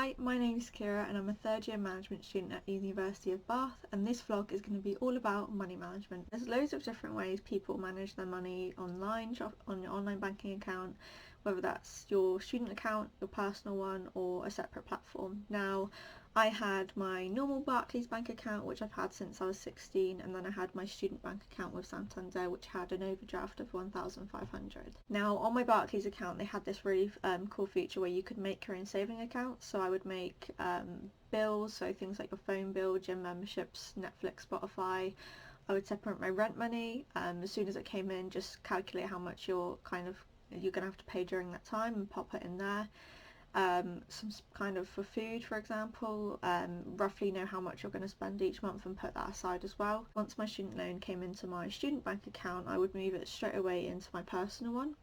Hi, my name is Ciara and I'm a third year management student at the University of Bath, and this vlog is going to be all about money management. There's loads of different ways people manage their money online, on your online banking account, whether that's your student account, your personal one, or a separate platform. Now, I had my normal Barclays bank account, which I've had since I was 16, and then I had my student bank account with Santander, which had an overdraft of 1,500. Now, on my Barclays account, they had this really cool feature where you could make your own saving account. So I would make bills, so things like your phone bill, gym memberships, Netflix, Spotify. I would separate my rent money. As soon as it came in, just calculate how much you're going to have to pay during that time and pop it in there. Some kind of for food, for example, roughly know how much you're going to spend each month and put that aside as well. Once my student loan came into my student bank account, I would move it straight away into my personal one.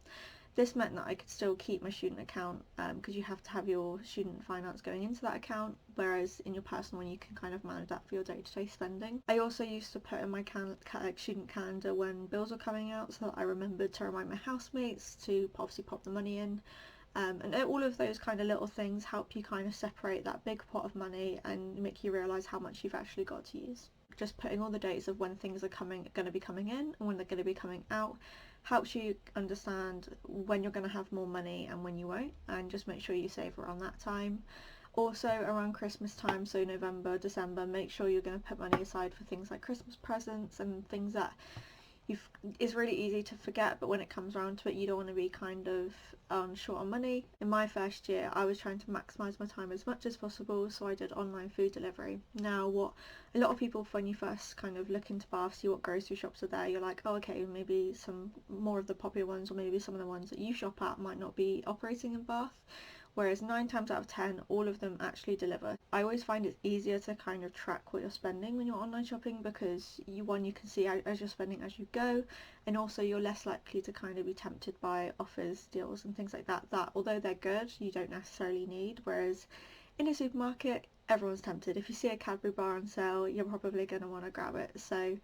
This meant that I could still keep my student account because you have to have your student finance going into that account, whereas in your personal one you can kind of manage that for your day-to-day spending. I also used to put in my student calendar when bills were coming out so that I remembered to remind my housemates to obviously pop the money in. And all of those kind of little things help you kind of separate that big pot of money and make you realise how much you've actually got to use. Just putting all the dates of when things are going to be coming in and when they're going to be coming out helps you understand when you're going to have more money and when you won't, and just make sure you save around that time. Also around Christmas time, so November, December, make sure you're going to put money aside for things like Christmas presents and things that it's really easy to forget, but when it comes around to it you don't want to be kind of short on money. In my first year I was trying to maximise my time as much as possible, so I did online food delivery. Now, what a lot of people, when you first kind of look into Bath, see what grocery shops are there, you're like, oh okay, maybe some more of the popular ones or maybe some of the ones that you shop at might not be operating in Bath, whereas 9 times out of 10 all of them actually deliver. I always find it's easier to kind of track what you're spending when you're online shopping because you can see as you're spending as you go, and also you're less likely to kind of be tempted by offers, deals and things like that although they're good, you don't necessarily need. Whereas in a supermarket everyone's tempted. If you see a Cadbury bar on sale you're probably going to want to grab it. So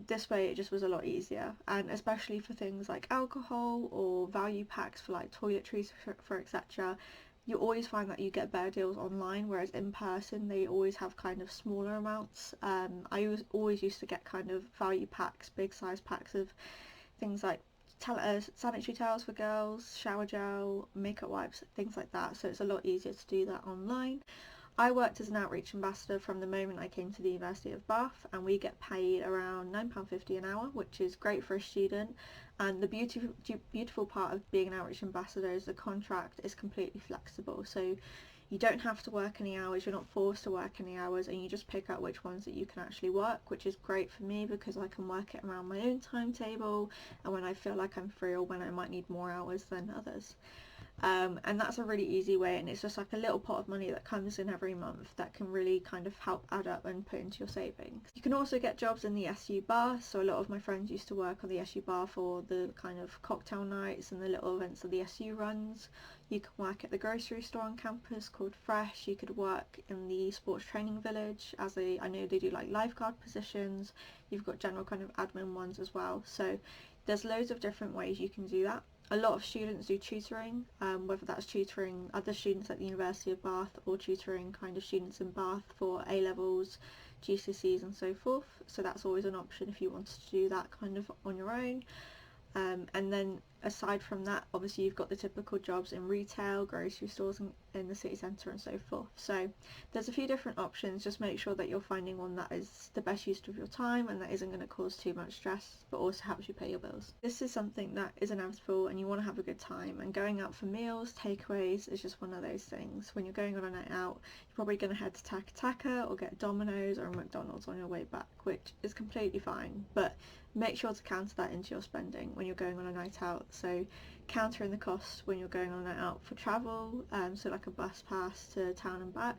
this way it just was a lot easier, and especially for things like alcohol or value packs for like toiletries for etc. You always find that you get better deals online, whereas in person they always have kind of smaller amounts. I always used to get kind of value packs, big size packs of things like sanitary towels for girls, shower gel, makeup wipes, things like that, so it's a lot easier to do that online. I worked as an outreach ambassador from the moment I came to the University of Bath, and we get paid around £9.50 an hour, which is great for a student. And the beautiful part of being an outreach ambassador is the contract is completely flexible, so you don't have to work any hours, you're not forced to work any hours, and you just pick out which ones that you can actually work, which is great for me because I can work it around my own timetable and when I feel like I'm free or when I might need more hours than others. And that's a really easy way, and it's just like a little pot of money that comes in every month that can really kind of help add up and put into your savings. You can also get jobs in the SU bar, so a lot of my friends used to work on the SU bar for the kind of cocktail nights and the little events that the SU runs. You can work at the grocery store on campus called Fresh. You could work in the sports training village, as I know they do like lifeguard positions. You've got general kind of admin ones as well, so there's loads of different ways you can do that. A lot of students do tutoring, whether that's tutoring other students at the University of Bath or tutoring kind of students in Bath for A-levels, GCSEs and so forth, so that's always an option if you wanted to do that kind of on your own. And then aside from that, obviously you've got the typical jobs in retail, grocery stores in the city centre and so forth. So there's a few different options. Just make sure that you're finding one that is the best use of your time and that isn't going to cause too much stress but also helps you pay your bills. This is something that is inevitable and you want to have a good time, and going out for meals, takeaways is just one of those things. When you're going on a night out you're probably going to head to Taka Taka or get Domino's or a McDonald's on your way back, which is completely fine, but make sure to counter that into your spending when you're going on a night out. So counter in the cost when you're going on a night out for travel, so like a bus pass to town and back.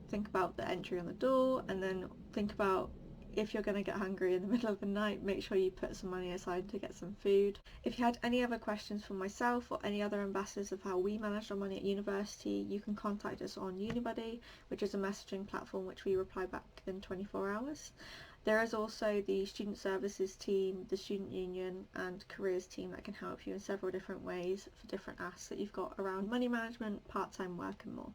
Think about the entry on the door, and then think about if you're going to get hungry in the middle of the night, make sure you put some money aside to get some food. If you had any other questions for myself or any other ambassadors of how we managed our money at university, you can contact us on Unibuddy, which is a messaging platform which we reply back in 24 hours. There is also the student services team, the student union and careers team that can help you in several different ways for different asks that you've got around money management, part-time work and more.